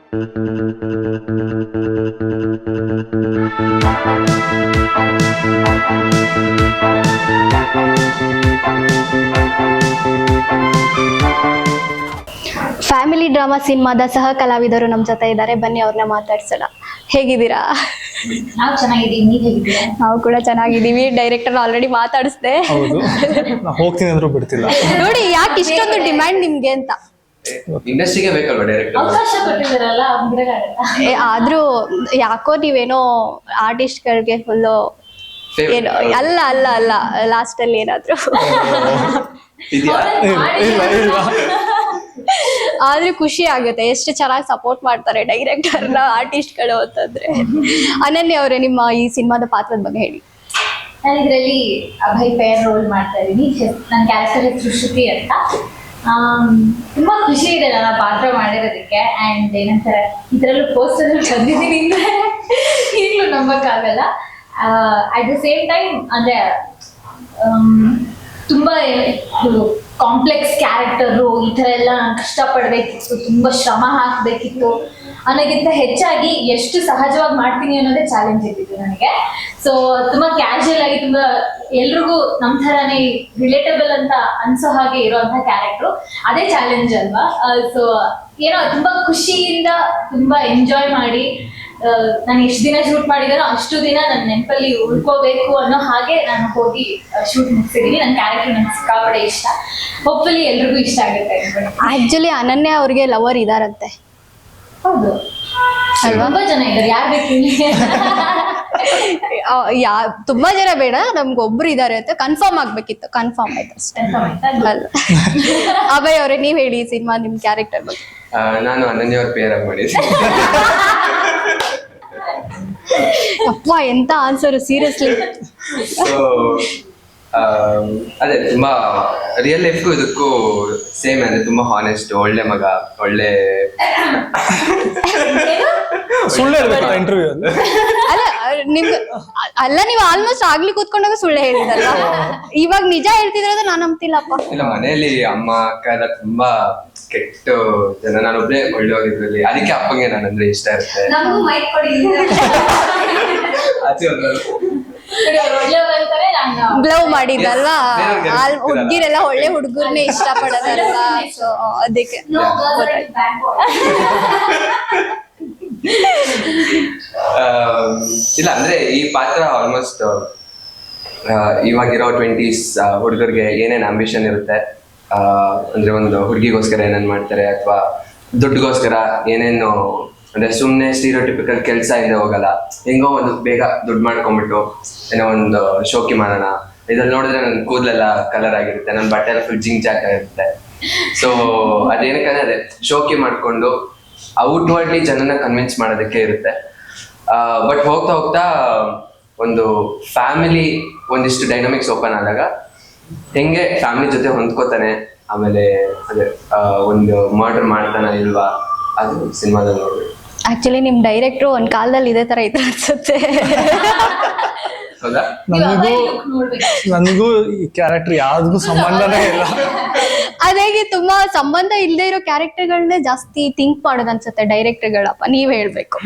Family drama ಸಿನಿಮಾದ ಸಹ ಕಲಾವಿದರು ನಮ್ಮ ಜೊತೆ ಇದ್ದಾರೆ, ಬನ್ನಿ ಅವ್ರನ್ನ ಮಾತಾಡ್ಸೋಣ. ಹೇಗಿದ್ದೀರಾ? ನಾವು ಚೆನ್ನಾಗಿದ್ದೀವಿ, ನೀವು ಹೇಗಿದ್ದೀರಾ? ನಾವು ಕೂಡ ಚೆನ್ನಾಗಿದ್ದೀವಿ. ಡೈರೆಕ್ಟರ್ ಆಲ್ರೆಡಿ ಮಾತಾಡಿಸ್ದೆ. ಹೌದು, ಹೋಗ್ತೀನಿ ಅಂದ್ರೂ ಬಿಡ್ತಿಲ್ಲ. ನೋಡಿ ಯಾಕೆ ಇಷ್ಟೊಂದು ಡಿಮ್ಯಾಂಡ್ ನಿಮ್ಗೆ ಅಂತ. ಇಂಡಸ್ಟ್ರಿಗೆ ಬೇಕಲ್ವಾ ಡೈರೆಕ್ಟರ್? ಅವಕಾಶ ಕೊಟ್ಟಿದ್ದಾರಲ್ಲ ಆದ್ರೂ ಯಾಕೋ ನೀವೇನೋ ಆರ್ಟಿಸ್ಟ್ಗಳಿಗೆ ಫುಲ್ಲು ಏನೋ ಅಲ್ಲ ಅಲ್ಲ ಅಲ್ಲ ಲಾಸ್ಟ್ ಅಲ್ಲಿ ಏನಾದ್ರು ಆದ್ರೆ ಖುಷಿ ಆಗುತ್ತೆ, ಎಷ್ಟು ಚೆನ್ನಾಗಿ ಸಪೋರ್ಟ್ ಮಾಡ್ತಾರೆ ಡೈರೆಕ್ಟರ್ನ ಆರ್ಟಿಸ್ಟ್ಗಳು ಅಂತಂದ್ರೆ. ಅನನ್ಯ ಅವರೇ, ನಿಮ್ಮ ಈ ಸಿನಿಮಾದ ಪಾತ್ರದ ಬಗ್ಗೆ ಹೇಳಿ. ನಾನು ಇದರಲ್ಲಿ ಅಭಯ್ ಪೇರ್ ರೋಲ್ ಮಾಡ್ತಾ ಇದ್ದೀನಿ. ನನ್ನ ಕ್ಯಾರೆಕ್ಟರ್ ಹೆಸರು ಶ್ರುತಿ ಅಂತ. ತುಂಬಾ ಖುಷಿ ಇದೆ ನಾನು ಪಾತ್ರ ಮಾಡಿರೋದಕ್ಕೆ. ಅಂಡ್ ಏನಂತಾರೆ, ಇದರಲ್ಲೂ ಪೋಸ್ಟರ್ ಬಂದಿದ್ದೀನಿ ಅಂದ್ರೆ ಈಗಲೂ ನಂಬಕ್ಕಾಗಲ್ಲ. ಅಟ್ ದ ಸೇಮ್ ಟೈಮ್ ಅಂದ್ರೆ ತುಂಬಾ ಕಾಂಪ್ಲೆಕ್ಸ್ ಕ್ಯಾರೆಕ್ಟರು, ಈ ಥರ ಎಲ್ಲ ನಾನು ಕಷ್ಟಪಡಬೇಕಿತ್ತು, ತುಂಬ ಶ್ರಮ ಹಾಕಬೇಕಿತ್ತು ಅನ್ನೋಕ್ಕಿಂತ ಹೆಚ್ಚಾಗಿ ಎಷ್ಟು ಸಹಜವಾಗಿ ಮಾಡ್ತೀನಿ ಅನ್ನೋದೇ ಚಾಲೆಂಜ್ ಇದ್ದಿದ್ದು ನನಗೆ. ಸೊ ತುಂಬ ಕ್ಯಾಶುಯಲ್ ಆಗಿ, ತುಂಬ ಎಲ್ರಿಗೂ ನಮ್ಮ ಥರನೇ ರಿಲೇಟಬಲ್ ಅಂತ ಅನ್ಸೋ ಹಾಗೆ ಇರೋಂಥ ಕ್ಯಾರೆಕ್ಟ್ರು, ಅದೇ ಚಾಲೆಂಜ್ ಅಲ್ವಾ. ಸೊ ಏನೋ ತುಂಬ ಖುಷಿಯಿಂದ ತುಂಬ ಎಂಜಾಯ್ ಮಾಡಿ, ನಾನು ಎಷ್ಟು ದಿನ ಶೂಟ್ ಮಾಡಿದಾನೋ ಅಷ್ಟು ದಿನ ನನ್ನ ನೆನಪಲ್ಲಿ ಉಳ್ಕೋಬೇಕು ಅನ್ನೋ ಹಾಗೆ ನಾನು ಹೋಗಿ ಶೂಟ್ ಮುಗಿಸಿದ್ದೀನಿ. ನನ್ನ ಕ್ಯಾರೆಕ್ಟರ್ ನನಗೆ ಸಿಕ್ಕಾಪಡೆ ಇಷ್ಟ. ಹೋಪ್ಫುಲಿ ಎಲ್ರಿಗೂ ಇಷ್ಟ ಆಗುತ್ತೆ. ಆಕ್ಚುಲಿ ಅನನ್ಯ ಅವ್ರಿಗೆ ಲವರ್ ಇದಾರಂತೆ. ಹೌದು, ತುಂಬಾ ಜನ ಇದ್ದಾರೆ, ಯಾರು ಬೇಕು? ತುಂಬಾ ಜನ ಬೇಡ, ನಮ್ಗೆ ಒಬ್ರು ಇದಾರೆ ಅಂತ ಕನ್ಫರ್ಮ್ ಆಗ್ಬೇಕಿತ್ತು. ಕನ್ಫರ್ಮ್ ಆಯ್ತು ಅಷ್ಟೇ. ಅಭಯ್ ಅವರೇ, ನೀವ್ ಹೇಳಿ ಸಿನಿಮಾ ನಿಮ್ ಕ್ಯಾರೆಕ್ಟರ್ ಬಗ್ಗೆ. ನಾನು ಅನನ್ಯ ಅವ್ರ ಪೇರ್ ಆಗಿ ಮಾಡಿದ್ದೀನಿ. ಅಪ್ಪ ಎಂತ ಆನ್ಸರ್, ಸೀರಿಯಸ್ಲಿ. ಸೊ ಅದೇ ತುಂಬಾ ರಿಯಲ್ ಲೈಫ್ಗೂ ಇದಕ್ಕೂ ಸೇಮ್, ಅಂದ್ರೆ ತುಂಬಾ ಹಾನೆಸ್ಟ್, ಒಳ್ಳೆ ಮಗ, ಒಳ್ಳೆ ಸುಳ್ಳು ಹೇಳ್ಬೇಕು ಇಂಟರ್ವ್ಯೂ ಅಲ್ಲಿ. ಅಲ್ಲ ನೀವು ಆಲ್ಮೋಸ್ಟ್ ಆಗ್ಲಿ ಕೂತ್ಕೊಂಡಾಗ ಸುಳ್ಳು ಹೇಳಿದಲ್ಲ, ಇವಾಗ ನಿಜ ಹೇಳ್ತಿದ್ರೆ ನಾನು ನಂಬ್ತಿಲ್ಲಪ್ಪ. ಇಲ್ಲ, ಮನೆಯಲ್ಲಿ ಅಮ್ಮ ಅಕ್ಕ ಎಲ್ಲ ತುಂಬಾ ಕೆಟ್ಟ ಜನ, ನಾನೊಬ್ಳೆ ಒಳ್ಳೆಯೋಗಿದ್ರಲ್ಲಿ, ಅದಕ್ಕೆ ಅಪ್ಪಂಗೆ ನಾನಂದ್ರೆ ಇಷ್ಟ ಇರುತ್ತೆ. ನಮಗೂ ಮೈಕ್ ಕೊಡಿ. ಬ್ಲವ್ ಮಾಡಿದಲ್ವಾ, ಹುಡ್ಗಿರೆಲ್ಲ ಒಳ್ಳೆ ಹುಡುಗರ್ನೇ ಇಷ್ಟ ಪಡೋದಲ್ವಾ, ಸೊ ಅದಕ್ಕೆ ಇಲ್ಲ ಅಂದ್ರೆ ಈ ಪಾತ್ರ ಆಲ್ಮೋಸ್ಟ್ ಇವಾಗಿರೋ 20s ಹುಡುಗರಿಗೆ ಏನೇನ್ ಆಂಬಿಷನ್ ಇರುತ್ತೆ, ಅಂದ್ರೆ ಒಂದು ಹುಡುಗಿಗೋಸ್ಕರ ಏನೇನ್ ಮಾಡ್ತಾರೆ, ಅಥವಾ ದುಡ್ಡುಗೋಸ್ಕರ ಏನೇನು, ಅಂದ್ರೆ ಸುಮ್ಮನೆ ಸ್ಟೀರಿಯೋಟಿಪಿಕಲ್ ಕೆಲಸ ಇಂದ ಹೋಗಲ್ಲ, ಹೆಂಗೋ ಒಂದು ಬೇಗ ದುಡ್ಡು ಮಾಡ್ಕೊಂಡ್ಬಿಟ್ಟು ಏನೋ ಒಂದು ಶೋಕಿ ಮಾಡೋಣ. ಇದ್ರಲ್ಲಿ ನೋಡಿದ್ರೆ ನನ್ನ ಕೂದಲೆಲ್ಲ ಕಲರ್ ಆಗಿರುತ್ತೆ, ನನ್ನ ಬಟ್ಟೆ ಎಲ್ಲ ಫುಲ್ ಜಿಂಗ್ ಜಾಕ್ ಆಗಿರುತ್ತೆ. ಸೊ ಅದೇನಕ್ಕಂದ್ರೆ ಅದೇ ಶೋಕಿ ಮಾಡ್ಕೊಂಡು ಔಟ್ವರ್ಡ್ಲಿ ಜನನ ಕನ್ವಿನ್ಸ್ ಮಾಡೋದಕ್ಕೆ ಇರುತ್ತೆ. ಬಟ್ ಹೋಗ್ತಾ ಹೋಗ್ತಾ ಒಂದು ಫ್ಯಾಮಿಲಿ ಒಂದಿಷ್ಟು ಡೈನಾಮಿಕ್ಸ್ ಓಪನ್ ಆದಾಗ ಹೆಂಗೆ ಫ್ಯಾಮಿಲಿ ಜೊತೆ ಹೊಂದ್ಕೋತಾನೆ, ಆಮೇಲೆ ಅದೇ ಒಂದು ಮರ್ಡರ್ ಮಾಡ್ತಾನ ಇಲ್ವಾ, ಅದು ಸಿನಿಮಾದಲ್ಲಿ ನೋಡ್ಬೇಕು. ಆಕ್ಚುಲಿ ನಿಮ್ ಡೈರೆಕ್ಟ್ರು ಒಂದ್ ಕಾಲದಲ್ಲಿ ಇದೇ ತರ ಇತ್ತು ಅನ್ಸುತ್ತೆ. ಹೌದಾ? ನನಗೂ ಈ ಕ್ಯಾರೆಕ್ಟರ್ ಯಾವ್ದು ಸಂಬಂಧನೇ ಇಲ್ಲ. ಅದೇಗೆ ತುಂಬಾ ಸಂಬಂಧ ಇಲ್ಲದೆ ಇರೋ ಕ್ಯಾರೆಕ್ಟರ್ಗಳನ್ನೇ ಜಾಸ್ತಿ ಥಿಂಕ್ ಮಾಡೋದು ಅನ್ಸುತ್ತೆ ಡೈರೆಕ್ಟರ್ಗಳಪ್ಪ, ನೀವ್ ಹೇಳ್ಬೇಕು.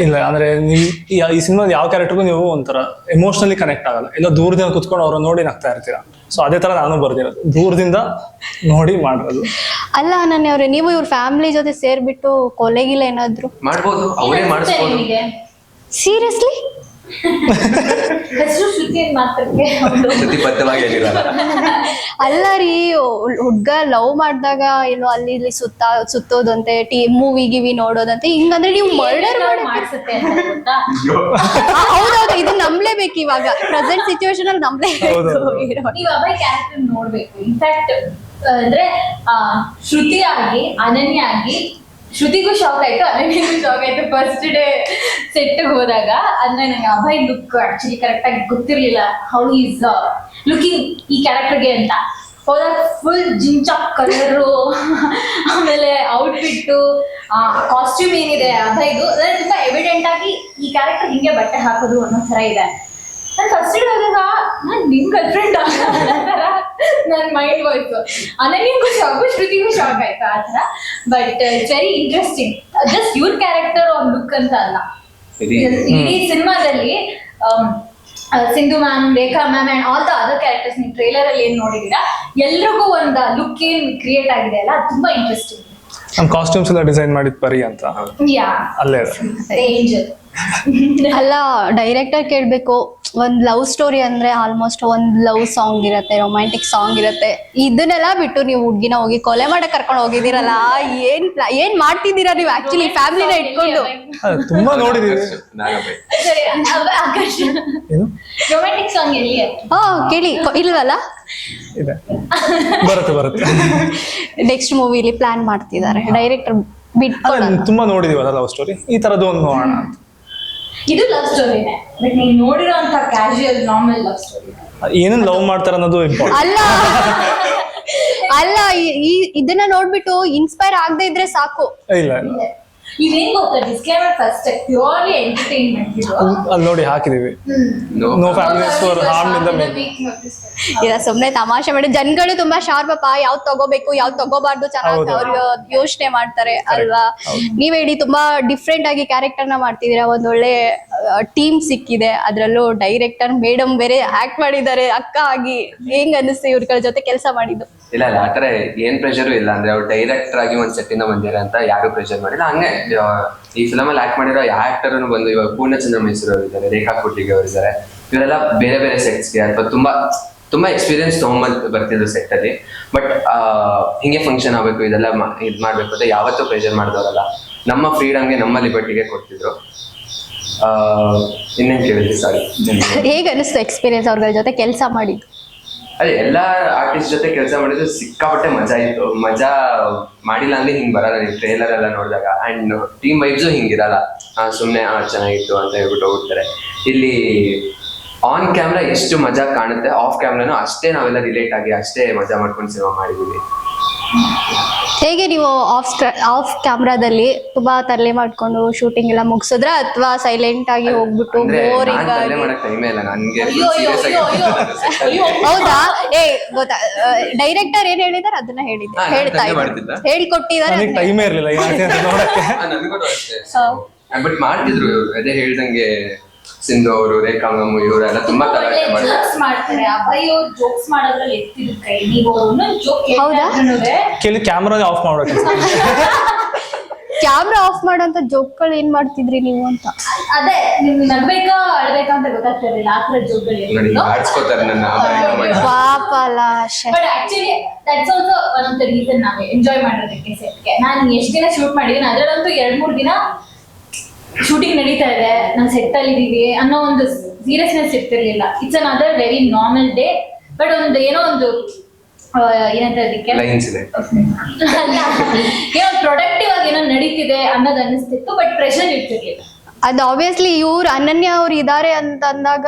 ಇಲ್ಲ ಅಂದ್ರೆ ನೀವು ಈ ಸಿನಿಮಾದ ಯಾವ ಕ್ಯಾರೆಕ್ಟರ್ಗೂ ನೀವು ಒಂಥರ ಎಮೋಷನಲಿ ಕನೆಕ್ಟ್ ಆಗಲ್ಲ, ಎಲ್ಲ ದೂರದಿಂದ ಕುತ್ಕೊಂಡು ಅವ್ರ ನೋಡಿ ನಗ್ತಾ ಇರ್ತೀರಾ. ಸೊ ಅದೇ ತರ ನಾನು ಬರ್ದಿರೋದು, ದೂರದಿಂದ ನೋಡಿ ಮಾಡಿರೋದು. ಅಲ್ಲ ಅನನ್ಯ ಅವ್ರೆ, ನೀವು ಇವ್ರ ಫ್ಯಾಮಿಲಿ ಜೊತೆ ಸೇರ್ಬಿಟ್ಟು ಕೊಲೆಗಿಲ್ಲ ಏನಾದ್ರು ಮಾಡ್ಬೋದು, ಅವರೇ ಮಾಡಿಸ್ಬೋದು. ಸೀರಿಯಸ್ಲಿ? ಹೆಸರು ಶ್ರುತಿ ಮಾತ್ರಕ್ಕೆ ಬದ್ಧವಾಗಿ ಅಲ್ಲ ರೀ, ಹುಡ್ಗ ಲವ್ ಮಾಡಿದಾಗ ಏನೋ ಅಲ್ಲಿ ಇಲ್ಲಿ ಸುತ್ತೋದಂತೆ, ಮೂವಿ ಗಿವಿ ನೋಡೋದಂತೆ, ಹಿಂಗಂದ್ರೆ ನೀವು ಮರ್ಡರ್ ಮಾಡಿಸುತ್ತೆ. ಹೌದೌದು, ಇದು ನಂಬ್ಲೇಬೇಕು ಇವಾಗ ಪ್ರೆಸೆಂಟ್ ಸಿಚುವೇಶನ್ ಅಲ್ಲಿ ನಂಬ್ಲೇಬೇಕು. ನೀವು ಅಭಯ್ ಕ್ಯಾರೆಕ್ಟರ್ ನೋಡ್ಬೇಕು. ಇನ್ಫ್ಯಾಕ್ಟ್ ಅಂದ್ರೆ ಶ್ರುತಿ ಆಗಿ ಅನನ್ಯ ಆಗಿ ಶ್ರುತಿಗೂ ಶಾಕ್ ಆಯ್ತು, ಅನನ್ಯಗೂ ಶಾಕ್ ಆಯ್ತು ಫಸ್ಟ್ ಡೇ ಸೆಟ್ ಹೋದಾಗ. ಅಂದ್ರೆ ನಂಗೆ ಅಭಯ್ ಲುಕ್ ಆಕ್ಚುಲಿ ಕರೆಕ್ಟ್ ಆಗಿ ಗೊತ್ತಿರ್ಲಿಲ್ಲ, ಹೌ ಈಸ್ ಲುಕಿಂಗ್ ಈ ಕ್ಯಾರೆಕ್ಟರ್ಗೆ ಅಂತ. ಹೋದಾಗ ಫುಲ್ ಜಿಂಚಾಕ್ ಕಲರು, ಆಮೇಲೆ ಔಟ್ಫಿಟ್ಟು, ಕಾಸ್ಟ್ಯೂಮ್ ಏನಿದೆ ಅಭಯ್ದು, ಅಂದ್ರೆ ತುಂಬಾ ಎವಿಡೆಂಟ್ ಆಗಿ ಈ ಕ್ಯಾರೆಕ್ಟರ್ ಹಿಂಗೆ ಬಟ್ಟೆ ಹಾಕೋದು ಅನ್ನೋ ತರ ಇದೆ. ನಾನು ಫಸ್ಟ್ ಹೋದಾಗ ನಾನು ನಿಮ್ ಗರ್ಲ್ ಫ್ರೆಂಡ್ ನನ್ನ ಮೈಂಡ್ ಹೋಯ್ತು. ಅನನ್ಯಗೂ ಶಾಕು, ಶ್ರುತಿಗೂ ಶಾಕ್ ಆಯ್ತು ಆ ಥರ. But it's very interesting. Just ಇವ್ರ ಕ್ಯಾರೆಕ್ಟರ್ ಅವ್ರ ಲುಕ್ ಅಂತ ಅಲ್ಲ, ಇಡೀ ಸಿನಿಮಾದಲ್ಲಿ Sindhu ma'am, Rekha ma'am and all the other characters ನೀವು ಟ್ರೈಲರ್ ಅಲ್ಲಿ ಏನ್ ನೋಡಿದೀರಾ, ಎಲ್ರಿಗೂ ಒಂದು ಲುಕ್ ಏನ್ ಕ್ರಿಯೇಟ್ ಆಗಿದೆ ಅಲ್ಲ, ಅದು ತುಂಬಾ ಇಂಟ್ರೆಸ್ಟಿಂಗ್. ನಮ್ ಕಾಸ್ಟ್ಯೂಮ್ಸ್ ಎಲ್ಲ ಡಿಸೈನ್ ಮಾಡಿದ್ ಪರಿ ಅಂತ ಯಾ ಅಲ್ಲೇ ಏಂಜಲ್. ಅಲ್ಲ ಡೈರೆಕ್ಟರ್ ಕೇಳ್ಬೇಕು, ಒಂದ್ ಲವ್ ಸ್ಟೋರಿ ಅಂದ್ರೆ ಆಲ್ಮೋಸ್ಟ್ ಒಂದ್ ಲವ್ ಸಾಂಗ್ ಇರತ್ತೆ, ರೊಮ್ಯಾಂಟಿಕ್ ಸಾಂಗ್ ಇರತ್ತೆ. ಇದನ್ನೆಲ್ಲ ಬಿಟ್ಟು ನೀವು ಹುಡ್ಗಿನ ಹೋಗಿ ಕೊಲೆ ಮಾಡಕ್ ಕರ್ಕೊಂಡು ಹೋಗಿದ್ದೀರಲ್ಲ, ಏನ್ ಮಾಡ್ತಿದ್ದೀರಾ ನೀವು ಆಕ್ಚುಲಿ ಫ್ಯಾಮಿಲಿನ ಇಟ್ಕೊಂಡು? ತುಂಬಾ ನೋಡಿದೀವಿ. ರೊಮ್ಯಾಂಟಿಕ್ ಸಾಂಗ್ ಎಲ್ಲಿ? ಹಾ ಕೇಳಿ ಇಲ್ವಲ್ಲ, ಇದೆ ಬರುತ್ತೆ ನೆಕ್ಸ್ಟ್ ಮೂವಿಲಿ ಪ್ಲಾನ್ ಮಾಡ್ತಿದ್ದಾರೆ ಡೈರೆಕ್ಟರ್ ಬಿಟ್ಕೊಂಡು. ತುಂಬಾ ನೋಡಿದೀವಲ್ಲ ಲವ್ ಸ್ಟೋರಿ, ಈ ತರದ್ದು ಒಂದು ನೋಡೋಣ ಅಂತ. ಇದು ಲವ್ ಸ್ಟೋರಿನೇ, ಬಟ್ ನೀವು ನೋಡಿರೋ ಅಂತ ಕ್ಯಾಶುಯಲ್ ನಾರ್ಮಲ್ ಲವ್ ಸ್ಟೋರಿ. ಏನೇನ್ ಲವ್ ಮಾಡ್ತಾರ ಅನ್ನೋದು ಇಂಪಾರ್ಟೆಂಟ್. ಅಲ್ಲ ಇದನ್ನ ನೋಡ್ಬಿಟ್ಟು ಇನ್ಸ್ಪೈರ್ ಆಗದೆ ಇದ್ರೆ ಸಾಕು. ಇಲ್ಲ ಇದೇನ್ ಗೊತ್ತಾ, ಡಿಸ್ಕ್ಲೇಮರ್ ಫಸ್ಟ್ ಪ್ಯೂರ್ಲಿ ಎಂಟರ್ಟೈನ್ಮೆಂಟ್ ಇದು. ಅಲ್ಲಿ ನೋಡಿ ಹಾಕಿದೀವಿ, no families for harm in the main. ಇಲ್ಲ ಸುಮ್ನೆ ತಮಾಷೆ ಮಾಡಿ, ಜನಗಳು ತುಂಬಾ ಶಾರ್ಪ್ ಅಪ್ಪ, ಯಾವ್ದು ತಗೋಬೇಕು ಯಾವ್ದು ತಗೋಬಾರ್ದು ಚೆನ್ನಾಗಿ ಅವ್ರಿಗೆ ಯೋಚನೆ ಮಾಡ್ತಾರೆ ಅಲ್ವಾ. ನೀವ್ ಹೇಳಿ ತುಂಬಾ ಡಿಫ್ರೆಂಟ್ ಆಗಿ ಕ್ಯಾರೆಕ್ಟರ್ ನ ಮಾಡ್ತಿದೀರಾ, ಒಂದ್ ಒಳ್ಳೆ ಟೀಮ್ ಸಿಕ್ಕಿದೆ, ಅದ್ರಲ್ಲೂ ಡೈರೆಕ್ಟರ್ ಮೇಡಮ್ ಬೇರೆ ಆಕ್ಟ್ ಮಾಡಿದ್ದಾರೆ ಅಕ್ಕ ಆಗಿ. ಹೆಂಗ್ ಅನಿಸ್ತು ಇವ್ರ ಜೊತೆ ಕೆಲಸ ಮಾಡಿದ್ದು? ಇಲ್ಲ ಆತರ ಏನ್ ಪ್ರೆಷರ್ ಇಲ್ಲ, ಅಂದ್ರೆ ಅವ್ರು ಡೈರೆಕ್ಟರ್ ಆಗಿ ಒಂದ್ ಸೆಟ್ ಇಂದ ಬಂದಿರ ಅಂತ ಯಾರು ಪ್ರೆಷರ್ ಮಾಡಿಲ್ಲ. ಹಂಗೆ ಈ ಫಿಲಮ್ ಅಲ್ಲಿ ಆಕ್ಟ್ ಮಾಡಿರೋ ಯಾವ ಆಕ್ಟರ್ ಬಂದು, ಇವಾಗ ಪೂರ್ಣಚಂದ್ರ ಮೈಸೂರು ಅವರು ಇದ್ದಾರೆ, ರೇಖಾ ಕೊಟ್ಟಿಗೆ ಅವರು ಇದ್ದಾರೆ, ಇವರೆಲ್ಲ ಬೇರೆ ಬೇರೆ ಸೆಟ್ಸ್ಗೆ ಅಥವಾ ತುಂಬಾ ಎಕ್ಸ್ಪೀರಿಯನ್ಸ್ ತಗೊಂಡ್ ಬರ್ತಿದ್ರು ಸೆಟ್ ಅಲ್ಲಿ. ಬಟ್ ಹಿಂಗೆ ಫಂಕ್ಷನ್ ಆಗ್ಬೇಕು, ಇದೆಲ್ಲ ಇದ್ ಮಾಡ್ಬೇಕು ಅಂತ ಯಾವತ್ತೂ ಪ್ರೆಷರ್ ಮಾಡಿದವರಲ್ಲ. ನಮ್ಮ ಫ್ರೀಡಮ್ಗೆ, ನಮ್ಮ ಲಿಬರ್ಟಿಗೆ ಕೊಡ್ತಿದ್ರು. ಇನ್ನೇನ್ ಕೇಳಿದ್ರಿ? ಸಾರಿ, ಹೇಗ್ ಅನಿಸ್ತು ಎಕ್ಸ್ಪೀರಿಯನ್ಸ್ ಅವ್ರ ಜೊತೆ ಕೆಲಸ ಮಾಡಿದ್ದು? ಅದೇ ಎಲ್ಲಾ ಆರ್ಟಿಸ್ಟ್ ಜೊತೆ ಕೆಲಸ ಮಾಡಿದ್ರು ಸಿಕ್ಕಾಪಟ್ಟೆ ಮಜಾ ಇತ್ತು. ಮಜಾ ಮಾಡಿಲ್ಲ ಅಂದ್ರೆ ಹಿಂಗ್ ಬರಲ್ಲ, ನೀವು ಟ್ರೇಲರ್ ಎಲ್ಲ ನೋಡಿದಾಗ. ಅಂಡ್ ಟೀಮ್ ವೈಬ್ಸು ಹಿಂಗಿರಲ್ಲ, ಸುಮ್ನೆ ಚೆನ್ನಾಗಿತ್ತು ಅಂತ ಹೇಳ್ಬಿಟ್ಟು ಹೋಗ್ತಾರೆ. ಇಲ್ಲಿ ಆನ್ ಕ್ಯಾಮ್ರಾ ಎಷ್ಟು ಮಜಾ ಕಾಣುತ್ತೆ, ಆಫ್ ಕ್ಯಾಮ್ರಾನು ಅಷ್ಟೇ ನಾವೆಲ್ಲ ರಿಲೇಟ್ ಆಗಿ ಅಷ್ಟೇ ಮಜಾ ಮಾಡ್ಕೊಂಡು ಸಿನಿಮಾ ಮಾಡಿದೀವಿ. ಹೇಗೆ ನೀವು ಆಫ್ ಕ್ಯಾಮ್ರಾದಲ್ಲಿ ತುಂಬಾ ತರಲೆ ಮಾಡ್ಕೊಂಡು ಶೂಟಿಂಗ್ ಎಲ್ಲ ಮುಗಿಸಿದ್ರ, ಅಥವಾ ಸೈಲೆಂಟ್ ಆಗಿ ಹೋಗ್ಬಿಟ್ಟು ಬೋರಿಂಗ್ ಆಗಿ? ಹೌದಾ? ಗೊತ್ತಾ, ಡೈರೆಕ್ಟರ್ ಏನ್ ಹೇಳಿದಾರೆ ಅದನ್ನ ಹೇಳ್ತಾ ಹೇಳ್ಕೊಟ್ಟಿದ್ದಾರೆ. ಟೈಮೇ ಇರ್ಲಿಲ್ಲ ನೋಡಕ್ಕೆ. ಬಟ್ ಮಾಡ್ತಿದ್ರು ಅದೇ ಹೇಳ್ದಂಗೆ, ಸಿಂಧು ಅವರು, ರೇಖಾ ಮ್ಯಾಮ್, ಇವರೆಲ್ಲ ತುಂಬಾ ಜೋಕ್ಸ್ ಮಾಡ್ತಾರೆ. ಅಭಯ್ ಅವ್ರು ಜೋಕ್ಸ್ ಮಾಡೋದ್ರಲ್ಲಿ ಎತ್ತಿದ್ರು ಕೈ. ನೀವು ಜೋಕ್ ಕೇಳಿ ಕ್ಯಾಮ್ರಾ ಆಫ್ ಮಾಡ್ಬೇಕು. ಕ್ಯಾಮ್ರಾ ಆಫ್ ಮಾಡೋಂತ ಜೋಕ್ಗಳು ಏನ್ ಮಾಡ್ತಿದ್ರಿ ನೀವು ಅಂತ? ಅದೇ ನಿಮ್ ನಗ್ಬೇಕಾ ಅಳ್ಬೇಕಾ ಅಂತ ಗೊತ್ತಾಗ್ತಿರ್ಲಿಲ್ಲ, ಆ ತರ ಜೋಕ್ಗಳು ಆಡ್ಸ್ಕೊತಾರೆ ನನ್ನ. ಪಾಪ ಅಲ್ಲ. But actually that's also one of the reason ನಾವೇ ಎಂಜಾಯ್ ಮಾಡೋದಕ್ಕೆ ಸೆಟ್ಗೆ. ನಾನು ಎಷ್ಟು ದಿನ ಶೂಟ್ ಮಾಡಿದ್ದೀನಿ, ಅದರಲ್ಲಂತೂ 2-3 ದಿನ ಶೂಟಿಂಗ್ ನಡೀತಾ ಇದೆ, ನಾವು ಸೆಟ್ ಅಲ್ಲಿ ಇದೀವಿ ಅನ್ನೋ ಒಂದು ಸೀರಿಯಸ್ನೆಸ್ ಇರ್ತಿರ್ಲಿಲ್ಲ. It's an other very normal day. But ಒಂದು ಏನೋ ಒಂದು ಏನಂತ ಅದಕ್ಕೆ ಏನೋ ಪ್ರೊಡಕ್ಟಿವ್ ಆಗಿ ಏನೋ ನಡೀತಿದೆ ಅನ್ನೋದು ಅನಿಸ್ತಿತ್ತು, ಬಟ್ ಪ್ರೆಷರ್ ಇರ್ತಿರ್ಲಿಲ್ಲ. ಅದು ಆಬ್ವಿಯಸ್ಲಿ ಇವ್ರು ಅನನ್ಯ ಅವ್ರು ಇದಾರೆ ಅಂತ ಅಂದಾಗ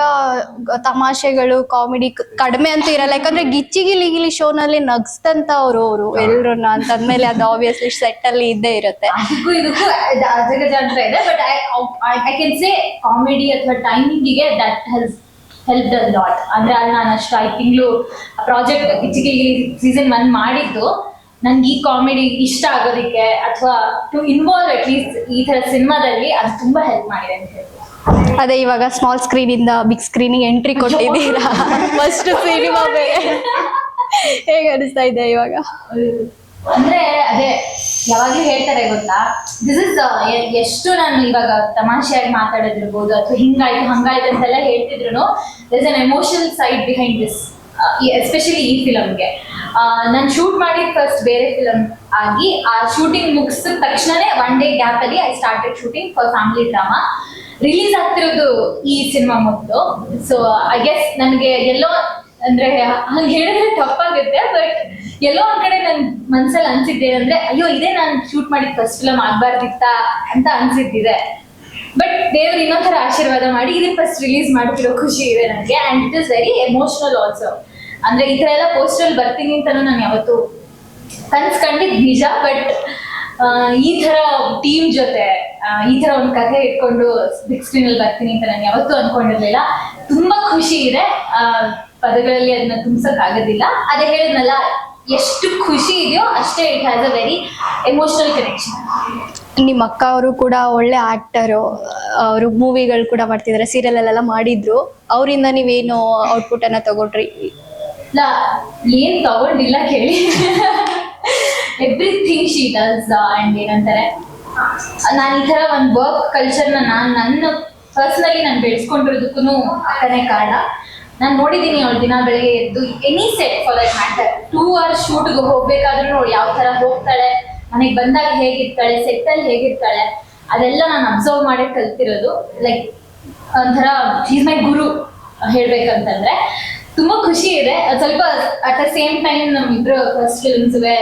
ತಮಾಷೆಗಳು, ಕಾಮಿಡಿ ಕಡಿಮೆ ಅಂತೂ ಇರಲ್ಲ. ಯಾಕಂದ್ರೆ ಗಿಲಿ ಶೋನಲ್ಲಿ ನಗ್ಸ್ತಂತ ಅವರು ಎಲ್ರನ್ನ ಅಂತಂದ್ಮೇಲೆ ಅದು ಆಬ್ವಿಯಸ್ಲಿ ಸೆಟ್ ಅಲ್ಲಿ ಇದ್ದೇ ಇರುತ್ತೆ. ಅದಕ್ಕೂ ಇದಕ್ಕೂ ಅಜಗಜಾಂತರ ಇದೆ. But I can say comedy ಅಥವಾ ಟೈಮಿಂಗಿಗೆ ದಟ್ ಹೆಲ್ಪ್ ದ ಲಾಟ್. ಅಂದ್ರೆ ಅಲ್ಲಿ ನಾನು ಅಷ್ಟು 5 ತಿಂಗಳು ಪ್ರಾಜೆಕ್ಟ್ ಗಿಲಿ ಸೀಸನ್ 1 ಮಾಡಿದ್ದು ನನ್ಗೆ ಈ ಕಾಮಿಡಿ ಇಷ್ಟ ಆಗೋದಿಕ್ಕೆ, ಅಥವಾ ಟು ಇನ್ವಾಲ್ವ್ ಅಟ್ ಲೀಸ್ಟ್ ಈ ತರ ಸಿನಿಮಾದಲ್ಲಿ ಅದು ತುಂಬಾ ಹೆಲ್ಪ್ ಮಾಡಿದೆ ಅಂತ ಹೇಳ್ಬೋದು. ಅದೇ ಇವಾಗ ಸ್ಮಾಲ್ ಸ್ಕ್ರೀನ್ ಇಂದ ಬಿಗ್ ಸ್ಕ್ರೀನಿಗೆ ಎಂಟ್ರಿ ಕೊಟ್ಟಿದ್ದೀರಾ, ಫಸ್ಟ್ ಸಿನಿಮಾ ಬೇರೆ. ಹೇಗೆ ಅನಿಸ್ತಾ ಇದೆ ಇವಾಗ? ಅಂದ್ರೆ ಅದೇ ಯಾವಾಗ್ಲೂ ಹೇಳ್ತಾರೆ ಗೊತ್ತಾ, ದಿಸ್ ಇಸ್ ಎಷ್ಟು ನಾನು ಇವಾಗ ತಮಾಷೆಯಾಗಿ ಮಾತಾಡೋದಿರ್ಬೋದು ಅಥವಾ ಹಿಂಗಾಯ್ತು ಹಂಗಾಯ್ತು ಅಂತೆಲ್ಲ ಹೇಳ್ತಿದ್ರು, this an emotional side behind this. Especially ಈ ಫಿಲಮ್ಗೆ ನಾನು ಶೂಟ್ ಮಾಡಿದ ಫಸ್ಟ್ ಬೇರೆ ಫಿಲಮ್ ಆಗಿ, ಆ ಶೂಟಿಂಗ್ ಮುಗಿಸಿದ ತಕ್ಷಣನೇ 1 day ಗ್ಯಾಪ್ ಅಲ್ಲಿ I started shooting for family drama. Release ಆಗ್ತಿರೋದು ಈ ಸಿನಿಮಾ ಮೊದಲು. ಸೊ ಐ ಗೆಸ್ ನನಗೆ ಎಲ್ಲೋ ಅಂದ್ರೆ ಹಂಗೆ ಹೇಳಿದ್ರೆ ತಪ್ಪಾಗುತ್ತೆ, ಬಟ್ ಎಲ್ಲೋ ಒಂದ್ ಕಡೆ ನನ್ ಮನ್ಸಲ್ಲಿ ಅನ್ಸಿದ್ದೇನೆ ಅಂದ್ರೆ, ಅಯ್ಯೋ ಇದೇ ನಾನು ಶೂಟ್ ಮಾಡಿದ ಫಸ್ಟ್ ಫಿಲಮ್ ಆಗ್ಬಾರ್ದಿತ್ತ ಅಂತ ಅನ್ಸಿದ್ದಿದೆ. ಬಟ್ ದೇವ್ರು ಇನ್ನೊಂಥರ ಆಶೀರ್ವಾದ ಮಾಡಿ ಇದನ್ನ ಫಸ್ಟ್ ರಿಲೀಸ್ ಮಾಡ್ತಿರೋ ಖುಷಿ ಇದೆ ನನಗೆ. And it is very emotional also. ಅಂದ್ರೆ ಈ ತರ ಎಲ್ಲ ಪೋಸ್ಟರ್ ಬರ್ತೀನಿ ಅಂತಾನು ನಾನು ಯಾವತ್ತು ಕನ್ಸ್ಕೊಂಡಿದ್ ನಿಜ. ಬಟ್ ಈ ತರ ಟೀಮ್ ಜೊತೆ ಈ ತರ ಒಂದು ಕಥೆ ಇಟ್ಕೊಂಡು ಬಿಗ್ ಸ್ಕ್ರೀನ್ ಅಲ್ಲಿ ಬರ್ತೀನಿ ಅಂತ ನಾನು ಯಾವತ್ತೂ ಅನ್ಕೊಂಡಿರ್ಲಿಲ್ಲ. ತುಂಬಾ ಖುಷಿ ಇದೆ, ಪದಗಳಲ್ಲಿ ಅದನ್ನ ತುಂಬಿಸಕ್ ಆಗೋದಿಲ್ಲ. ಅದೇ ಹೇಳಿದ್ನಲ್ಲ, ಎಷ್ಟು ಖುಷಿ ಇದೆಯೋ ಅಷ್ಟೇ it has a very emotional connection. ನಿಮ್ಮ ಅಕ್ಕ ಅವರು ಕೂಡ ಒಳ್ಳೆ ಆಕ್ಟರು, ಅವರು ಮೂವಿಗಳು ಕೂಡ ಮಾಡ್ತಿದ್ದಾರೆ, ಸೀರಿಯಲ್ ಅಲ್ಲೆಲ್ಲ ಮಾಡಿದ್ರು. ಅವರಿಂದ ನೀವೇನು ಔಟ್ಪುಟ್ ಅನ್ನ ತಗೊಂಡ್ರಿ? ಇಲ್ಲ, ಏನ್ ತಗೊಂಡಿಲ್ಲ ಕೇಳಿ. Everything she does. ಅಂಡ್ ಏನಂತಾರೆ, ನಾನು ಈ ತರ ಒಂದು ವರ್ಕ್ ಕಲ್ಚರ್ನ ನನ್ನ ಪರ್ಸನಲಿ ನಾನು ಬೆಳೆಸ್ಕೊಂಡಿರೋದಕ್ಕೂ ಅಕ್ಕನೇ ಕಾರಣ. ನಾನು ನೋಡಿದ್ದೀನಿ ಅವಳು ದಿನ ಬೆಳಗ್ಗೆ ಎದ್ದು any set for that matter 2 hours ಶೂಟ್ಗೆ ಹೋಗ್ಬೇಕಾದ್ರೂ ಅವಳು ಯಾವ ತರ ಹೋಗ್ತಾಳೆ, ನನಗೆ ಬಂದಾಗ ಹೇಗಿರ್ತಾಳೆ, ಸೆಟ್ಟಲ್ಲಿ ಹೇಗಿರ್ತಾಳೆ, ಅದೆಲ್ಲ ನಾನು ಅಬ್ಸರ್ವ್ ಮಾಡಿ ಕಲ್ತಿರೋದು. ಲೈಕ್ ಒಂಥರ ಈಸ್ ಮೈ ಗುರು ಹೇಳ್ಬೇಕಂತಂದ್ರೆ. ತುಂಬಾ ಖುಷಿ ಇದೆ. ಸ್ವಲ್ಪ ಅಟ್ ದ ಸೇಮ್ ಟೈಮ್ ನಮ್ಮಿಬ್ರು ಫಸ್ಟ್ ಫಿಲ್ಮ್ಸ್ಗೆ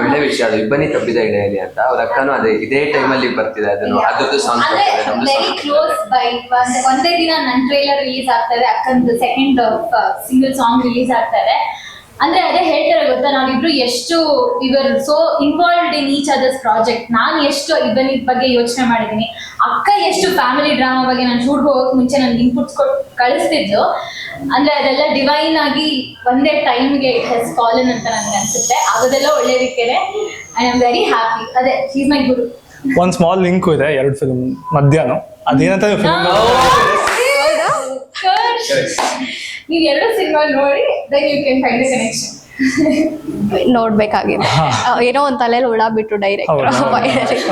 ಒಳ್ಳೆ ವಿಷಯ ಅದು. ಇಬ್ಬನಿ ತಪ್ಪಿದ ಇಡೆಯಲ್ಲಿ ಅಂತ ಅವ್ರ ಅಕ್ಕನೂ ಅದೇ ಇದೇ ಟೈಮಲ್ಲಿ ಬರ್ತಿದೆ. ಅದನ್ನು ಅದ್ರದ್ದು ಸಾಂಗ್ ವೆರಿ ಕ್ಲೋಸ್ ಬೈ. ಒಂದೇ ದಿನ ನನ್ನ ಟ್ರೇಲರ್ ರಿಲೀಸ್ ಆಗ್ತದೆ, ಅಕ್ಕಂದು ಸೆಕೆಂಡ್ ಸಿಂಗಲ್ ಸಾಂಗ್ ರಿಲೀಸ್ ಆಗ್ತದೆ. ಅಂದ್ರೆ ಅದೇ ಹೇಳ್ತಾರೆ ಗೊತ್ತಾ, ನಾವಿಬ್ರು ಎಷ್ಟು ಇವರ್ so involved in each others project. ನಾನು ಎಷ್ಟು ಇಬ್ಬನಿ ಬಗ್ಗೆ ಯೋಚನೆ ಮಾಡಿದ್ದೀನಿ, ಅಕ್ಕ ಎಷ್ಟು ಫ್ಯಾಮಿಲಿ ಡ್ರಾಮಾ ಬಗ್ಗೆ ನಾನು ಶೂಟ್ ಹೋಗೋಕೆ ಮುಂಚೆ ನನ್ಗೆ ಇನ್ಪುಟ್ಸ್ ಕೊಟ್ಟು ಕಳಿಸ್ತಿದ್ದು. ಅಂದ್ರೆ ಅದೆಲ್ಲ ಡಿವೈನ್ ಆಗಿ ಒಂದೇ ಟೈಮ್ಗೆ ಇಟ್ ಹ್ಯಾಸ್ ಕಾಲನ್ ಅಂತ ನನಗೆ ಅನ್ಸುತ್ತೆ. ಆಗೋದೆಲ್ಲ ಒಳ್ಳೇದಕ್ಕೇನೆ. I am very happy. ಅದೇ ಶಿ ಇಸ್ ಮೈ ಗುರು. ಒಂದ್ ಸ್ಮಾಲ್ ಲಿಂಕ್ ಇದೆ 2 ಫಿಲ್ಮ್ ಮಧ್ಯಾಹ್ನ. ಅದೇನಂತ ಫಿಲ್ಮ್ ನೀವು 2 ಸಿನಿಮಾ ನೋಡಿ then you can find the connection. ನೋಡ್ಬೇಕಾಗಿದೆ. ಏನೋ ಒಂದ್ ತಲೆಯಲ್ಲಿ ಹುಳ ಬಿಟ್ಟು ಡೈರೆಕ್ಟ್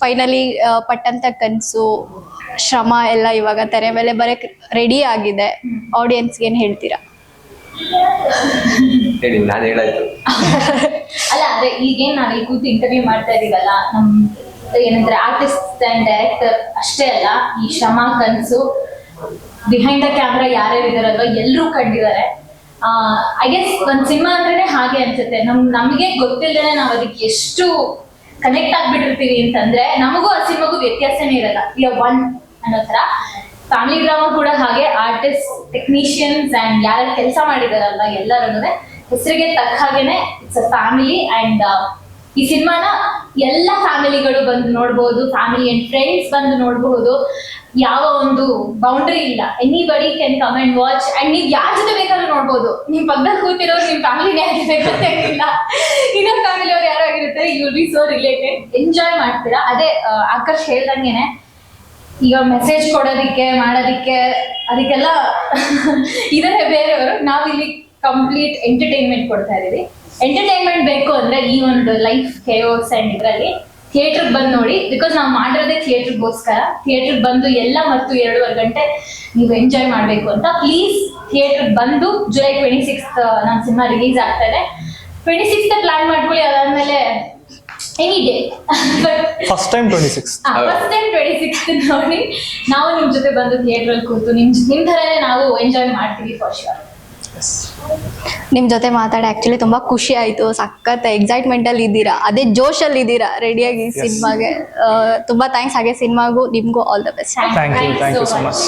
ಫೈನಲಿ ಪಟ್ಟಂತ ಕನ್ಸು, ಶ್ರಮ ಎಲ್ಲ ಇವಾಗ ತೆರೆ ಮೇಲೆ ಬರಕ್ ರೆಡಿ ಆಗಿದೆ. ಆಡಿಯನ್ಸ್ಗೆ ಏನ್ ಹೇಳ್ತೀರಾ? ಹೇಳಿ, ನಾನು ಹೇಳಾಯ್ತು. ಅಲ್ಲ, ಅದೇ ಈಗೇನ್ ನಾವ್ ಕೂತು ಇಂಟರ್ವ್ಯೂ ಮಾಡ್ತಾ ಇದೀವಲ್ಲ, ನಮ್ ಏನಂದ್ರೆ ಆರ್ಟಿಸ್ಟ್ ಅಂಡ್ ಡೈರೆಕ್ಟರ್ ಅಷ್ಟೇ ಅಲ್ಲ, ಈ ಶ್ರಮ, ಕನ್ಸು, ಬಿಹೈಂಡ್ ದ ಕ್ಯಾಮ್ರಾ ಯಾರ್ಯಾರು ಇದಾರಲ್ವ ಎಲ್ಲರೂ ಕಂಡಿದ್ದಾರೆ. ಐ ಗೆಸ್ ಒಂದ್ ಸಿನಿಮಾ ಅಂದ್ರೆ ಹಾಗೆ ಅನ್ಸುತ್ತೆ. ನಮ್ಗೆ ಗೊತ್ತಿಲ್ಲದೇನೆ ನಾವ್ ಅದಕ್ಕೆ ಎಷ್ಟು ಕನೆಕ್ಟ್ ಆಗ್ಬಿಟ್ಟಿರ್ತೀವಿ ಅಂತಂದ್ರೆ ನಮಗೂ ಆ ಸಿನಿಮಾಗೂ ವ್ಯತ್ಯಾಸನೇ ಇರಲ್ಲ. ಒನ್ ಅನ್ನೋ ತರ ಫ್ಯಾಮಿಲಿ ಡ್ರಾಮಾ ಕೂಡ ಹಾಗೆ. ಆರ್ಟಿಸ್ಟ್, ಟೆಕ್ನಿಷಿಯನ್ಸ್ ಅಂಡ್ ಯಾರ್ಯಾರು ಕೆಲಸ ಮಾಡಿದಾರಲ್ಲ ಎಲ್ಲರೂ ಹೆಸರಿಗೆ ತಕ್ಕ ಹಾಗೇನೆ ಇಟ್ಸ್ ಅ ಫ್ಯಾಮಿಲಿ. ಅಂಡ್ ಈ ಸಿನಿಮಾನ ಎಲ್ಲ ಫ್ಯಾಮಿಲಿಗಳು ಬಂದು ನೋಡ್ಬೋದು, ಫ್ಯಾಮಿಲಿ ಅಂಡ್ ಫ್ರೆಂಡ್ಸ್ ಬಂದು ನೋಡಬಹುದು. ಯಾವ ಒಂದು ಬೌಂಡ್ರಿ ಇಲ್ಲ. Anybody can come and watch. And ನೀವ್ ಯಾರ ಜೊತೆ ಬೇಕಾದ್ರೂ ನೋಡ್ಬೋದು. ನಿಮ್ ಪಕ್ಕದಲ್ಲಿ ಕೂತಿರೋರು ನಿಮ್ ಫ್ಯಾಮಿಲಿನೇ ಆಗಿರ್ಬೇಕಂತಿಲ್ಲ, ಇನ್ನೊಂದು ಫ್ಯಾಮಿಲಿ ಅವ್ರು ಯಾರು ಆಗಿರುತ್ತೆ, you will be so related. Enjoy ಮಾಡ್ತೀರಾ. ಅದೇ ಆಕರ್ಷ್ ಹೇಳ್ದಂಗೆನೆ, ಈಗ ಮೆಸೇಜ್ ಕೊಡೋದಿಕ್ಕೆ ಮಾಡೋದಿಕ್ಕೆ ಅದಕ್ಕೆಲ್ಲ ಇದಾರೆ ಬೇರೆಯವರು. ನಾವಿಲ್ಲಿ ಕಂಪ್ಲೀಟ್ ಎಂಟರ್ಟೈನ್ಮೆಂಟ್ ಕೊಡ್ತಾ ಇದೀವಿ. ಎಂಟರ್ಟೈನ್ಮೆಂಟ್ ಬೇಕು ಅಂದ್ರೆ ಈ ಒಂದು ಲೈಫ್ ಕೇಯೋಸ್ ಅಂಡ್ ಇದರಲ್ಲಿ ಥಿಯೇಟರ್ ಬಂದು ನೋಡಿ. ಬಿಕಾಸ್ ನಾವು ಮಾಡಿರೋದೇ ಥಿಯೇಟರ್ಗೋಸ್ಕರ. ಥಿಯೇಟರ್ ಬಂದು ಎಲ್ಲ ಮತ್ತು 2.5 ಗಂಟೆ ನೀವು ಎಂಜಾಯ್ ಮಾಡಬೇಕು ಅಂತ ಪ್ಲೀಸ್ ಥಿಯೇಟರ್ ಬಂದು. ಜುಲೈ 26th ನಮ್ಮ ಸಿನಿಮಾ ರಿಲೀಸ್ ಆಗ್ತಾ ಇದೆ. 26th ಪ್ಲಾನ್ ಮಾಡ್ಕೊಳ್ಳಿ. ಅದಾದ್ಮೇಲೆ ಎನಿ ಡೇ ಫಸ್ಟ್ ಟೈಮ್ 26 ನೋಡಿ ನಾವು ನಿಮ್ ಜೊತೆ ಬಂದು ಥಿಯೇಟರ್ ಅಲ್ಲಿ ಕೂತು ನಿಮ್ ಥರನೇ ನಾವು ಎಂಜಾಯ್ ಮಾಡ್ತೀವಿ ಫಾರ್ ಶ್ಯೂರ್. ನಿಮ್ ಜೊತೆ ಮಾತಾಡಿ ಆಕ್ಚುಲಿ ತುಂಬಾ ಖುಷಿ ಆಯ್ತು. ಸಖತ್ ಎಕ್ಸೈಟ್ಮೆಂಟ್ ಅಲ್ಲಿ ಇದ್ದೀರಾ, ಅದೇ ಜೋಶ್ ಅಲ್ಲಿ ಇದ್ದೀರಾ ರೆಡಿಯಾಗಿ ಸಿನಿಮಾಗೆ. ತುಂಬಾ ಥ್ಯಾಂಕ್ಸ್. ಹಾಗೆ ಸಿನಿಮಾಗೂ ನಿಮ್ಗೂ all the best. Thank you so much.